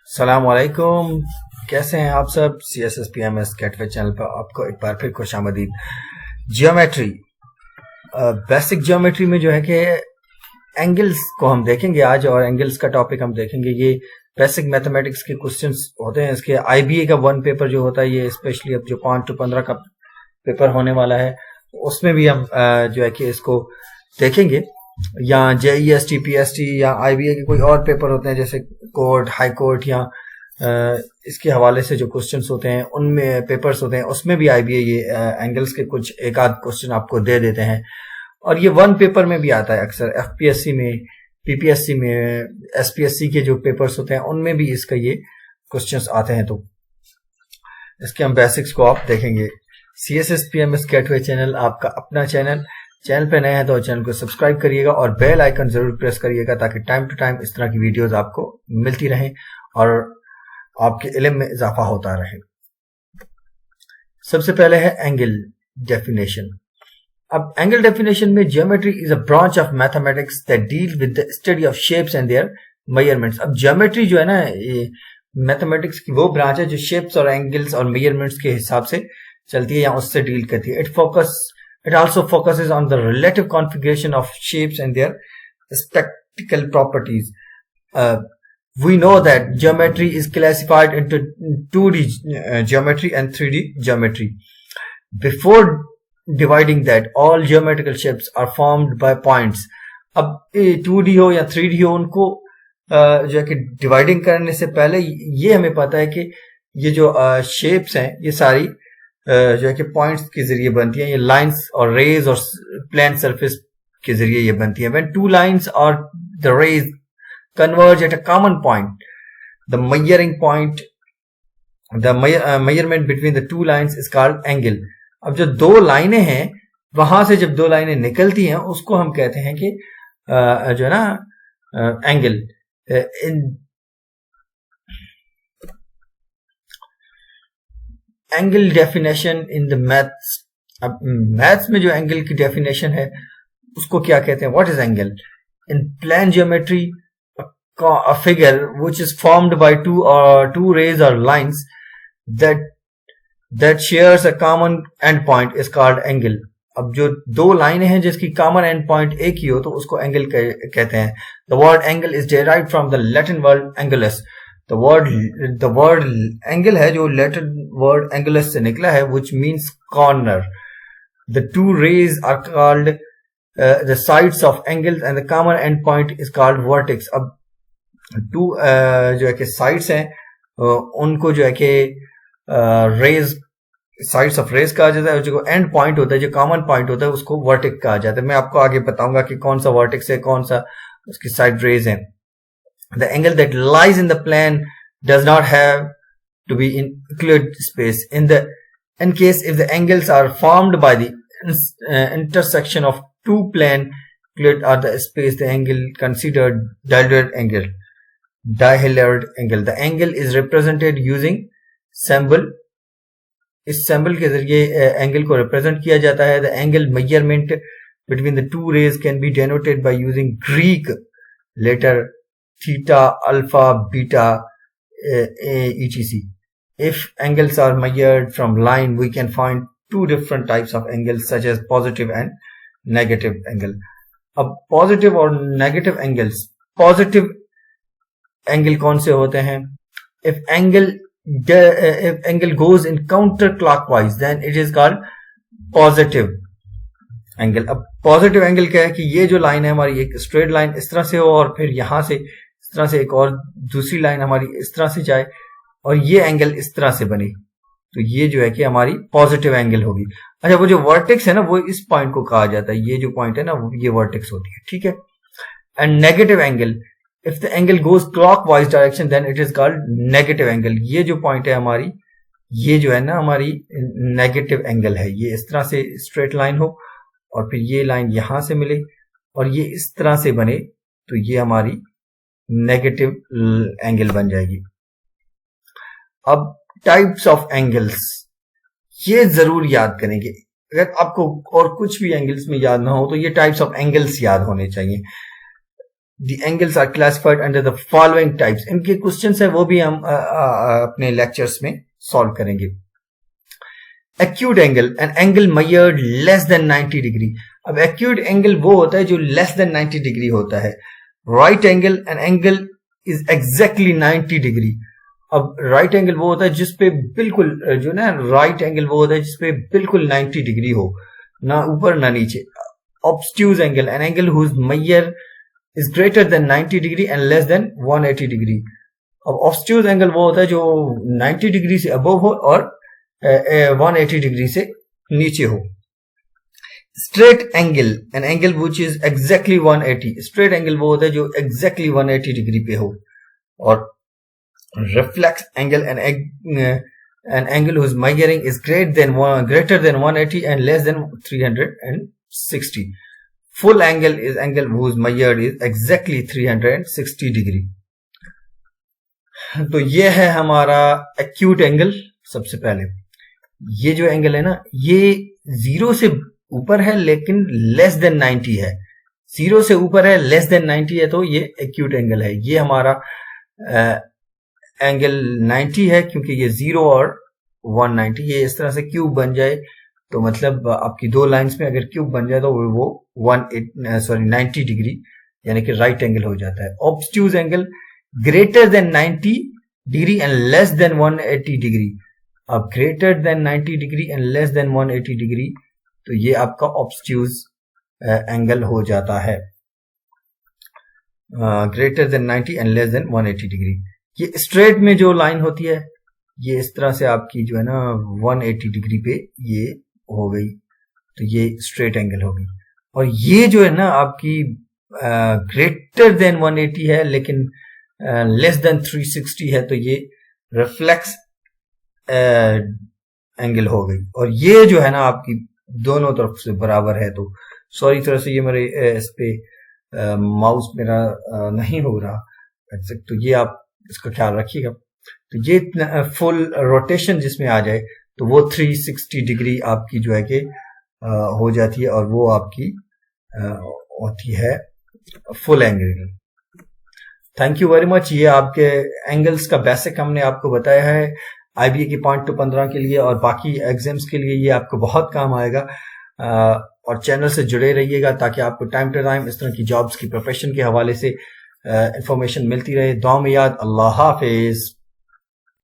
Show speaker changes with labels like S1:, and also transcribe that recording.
S1: सलामकुम। कैसे हैं आप सब? CSSPMS गेटवे चैनल पर आपको एक बार फिर खुशामदीद। जियोमेट्री, बेसिक जियोमेट्री में जो है कि एंगल्स को हम देखेंगे आज, और एंगल्स का टॉपिक हम देखेंगे। ये बेसिक मैथमेटिक्स के क्वेश्चंस होते हैं। इसके IBA का वन पेपर जो होता है, ये स्पेशली अब जो 5 to 15 का पेपर होने वाला है, उसमें भी हम जो है कि इसको देखेंगे। या JEST, PST या IBA के कोई और पेपर होते हैं जैसे कोर्ट, हाई कोर्ट, या इसके हवाले से जो क्वेश्चंस होते हैं उनमें पेपर्स होते हैं, उसमें भी IBA ये एंगल्स के कुछ एक आध क्वेश्चन आपको दे देते हैं। और ये वन पेपर में भी आता है अक्सर। FPSC में, PPSC में, SPSC के जो पेपर्स होते हैं उनमें भी इसका ये क्वेश्चंस आते हैं। तो इसके हम बेसिक्स को आप देखेंगे। CSSPMS गेटवे चैनल आपका अपना चैनल पे नए हैं तो चैनल को सब्सक्राइब करिएगा और बेल आइकन जरूर प्रेस करिएगा, ताकि टाइम टू टाइम इस तरह की वीडियोस आपको मिलती रहें और आपके इल्म में इजाफा होता रहे। सबसे पहले है एंगल डेफिनेशन। अब एंगल डेफिनेशन में, geometry is a branch of mathematics that deal with the study of shapes and their measurements. अब ज्योमेट्री जो है ना, ये मैथमेटिक्स की वो ब्रांच है जो शेप्स और एंगल्स और मेजरमेंट्स के हिसाब से चलती है या उससे डील करती है। It also focuses on the relative configuration of shapes and their spectral properties. We know that geometry is classified into 2D geometry and 3D geometry. Before dividing that, all geometrical shapes are formed by points. अब 2D हो या 3D हो, उनको जो है कि dividing करने से पहले ये हमें पता है कि ये जो शेप्स हैं ये सारी जो है कि पॉइंट्स के जरिए बनती हैं। ये लाइंस और रेज और प्लेन सरफेस के जरिए ये बनती है। When two lines or the rays converge at a common point, the measuring point, the measurement between the two lines is called angle. अब जो दो लाइनें हैं, वहां से जब दो लाइनें निकलती हैं उसको हम कहते हैं कि जो है ना angle. Angle definition in the maths. अब मैथ्स में जो एंगल की डेफिनेशन है उसको क्या कहते हैं? What is angle? In plane geometry, a figure which is formed by two rays or lines that shares a common end point is called angle. अब जो दो लाइनें हैं जिसकी कॉमन एंड पॉइंट एक ही हो तो उसको एंगल कहते हैं। The word angle is derived from the Latin word angulus. The word angle है जो Latin word angulus से निकला है, which means corner. The two rays are called the sides of angles and the common end point is called vertex. अब to जो है कि sides हैं उनको जो है कि रेज, साइड्स ऑफ रेज कहा जाता है, और जो एंड पॉइंट होता है, जो कॉमन पॉइंट होता है, उसको वर्टेक्स कहा जाता है। मैं आपको आगे बताऊंगा कि कौन सा वर्टेक्स है, कौन सा उसकी साइड रेज है। The angle that lies in the plane does not have to be in euclid space. In case if the angles are formed by the intersection of two plane euclid or the space, the angle considered dihedral angle. The angle is represented using symbol. इस symbol के जरिए angle को represent किया जाता है। The angle measurement between the two rays can be denoted by using Greek letter theta, alpha, beta, etc. If angles are measured from line, we can find two different types of angles such as positive and negative angle. अब positive और negative angles, positive angle कौन से होते हैं? If angle goes in counterclockwise, then it is called positive angle. अब positive angle क्या है कि ये जो लाइन है हमारी, एक स्ट्रेट लाइन इस तरह से हो और फिर यहां से इस तरह से एक और दूसरी लाइन हमारी इस तरह से जाए और ये एंगल इस तरह से बने, तो ये जो है कि हमारी पॉजिटिव एंगल होगी। अच्छा, वो जो वर्टेक्स है ना, वो इस पॉइंट को कहा जाता है। ये जो पॉइंट है ना, ये वर्टेक्स होती है, ठीक है। And negative angle, if the angle goes clockwise direction then it is called negative angle. ये जो पॉइंट है हमारी, ये जो है ना हमारी नेगेटिव एंगल है। ये इस तरह से स्ट्रेट लाइन हो और फिर ये लाइन यहां से मिले और ये इस तरह से बने, तो ये हमारी नेगेटिव एंगल बन जाएगी। अब टाइप्स ऑफ एंगल्स, ये जरूर याद करेंगे। अगर आपको और कुछ भी एंगल्स में याद ना हो तो ये टाइप्स ऑफ एंगल्स याद होने चाहिए। The angles are classified under the following types. इनके क्वेश्चंस है वो भी हम अपने लेक्चर्स में सॉल्व करेंगे. Acute angle, an angle measured less than 90 degree. अब acute angle वो होता है जो less than 90 डिग्री होता है. Right angle, an angle is exactly 90 degree. अब राइट एंगल वो होता है जिसपे बिल्कुल जो ना राइट एंगल वो होता है जिसपे बिल्कुल 90 डिग्री हो, ना ऊपर ना नीचे. Obtuse angle, an angle whose measure is greater than 90 degree and less than 180 degree. अब ऑब्स्ट्यूज एंगल वो होता है जो 90 डिग्री से अबव हो और 180 डिग्री से नीचे हो. Straight angle, an angle which is exactly 180. Straight angle वो होता है जो एग्जैक्टली 180 डिग्री पे हो. और reflex angle, an angle whose measuring is greater than 180 and less than 360. Full angle is angle whose measured is exactly 360 degree. तो ये है हमारा acute angle. सबसे पहले ये जो एंगल है ना ये 0 से ऊपर है लेकिन लेस देन 90 है. 0 से ऊपर है लेस देन 90 है तो ये acute एंगल है. ये हमारा एंगल 90 है क्योंकि ये 0 और 190 ये इस तरह से क्यूब बन जाए तो मतलब आपकी दो लाइंस में अगर क्यूब बन जाए तो वो 90 डिग्री यानी कि राइट एंगल हो जाता है. Obtuse angle greater than 90 degree and less than 180 degree. अब greater than 90 degree and less than 180 degree तो ये आपका ऑब्स्ट्यूज एंगल हो जाता है. Greater than 90 and less than 180 degree. ये स्ट्रेट में जो लाइन होती है ये इस तरह से आपकी जो है ना 180 डिग्री पे ये हो गई तो ये स्ट्रेट एंगल होगी. और ये जो है ना आपकी ग्रेटर देन 180 है लेकिन लेस देन 360 है तो ये रिफ्लेक्स एंगल हो गई. और ये जो है ना आपकी दोनों तरफ से बराबर है. तो सॉरी थोड़ा सा ये मेरे इस पे माउस मेरा नहीं हो रहा एग्जैक्ट तो ये आप इसका ख्याल रखिएगा. तो ये फुल रोटेशन जिसमें आ जाए तो वो 360 डिग्री आपकी जो है कि हो जाती है और वो आपकी होती है full angle. Thank you very much. ये आपके एंगल्स का बेसिक हमने आपको बताया है आईबीए की पॉइंट टू 15 के लिए और बाकी एग्जाम्स के लिए ये आपको बहुत काम आएगा. और चैनल से जुड़े रहिएगा ताकि आपको टाइम टू टाइम इस तरह की जॉब्स की प्रोफेशन के हवाले से इंफॉर्मेशन मिलती रहे. दुआ में याद. अल्लाह हाफिज.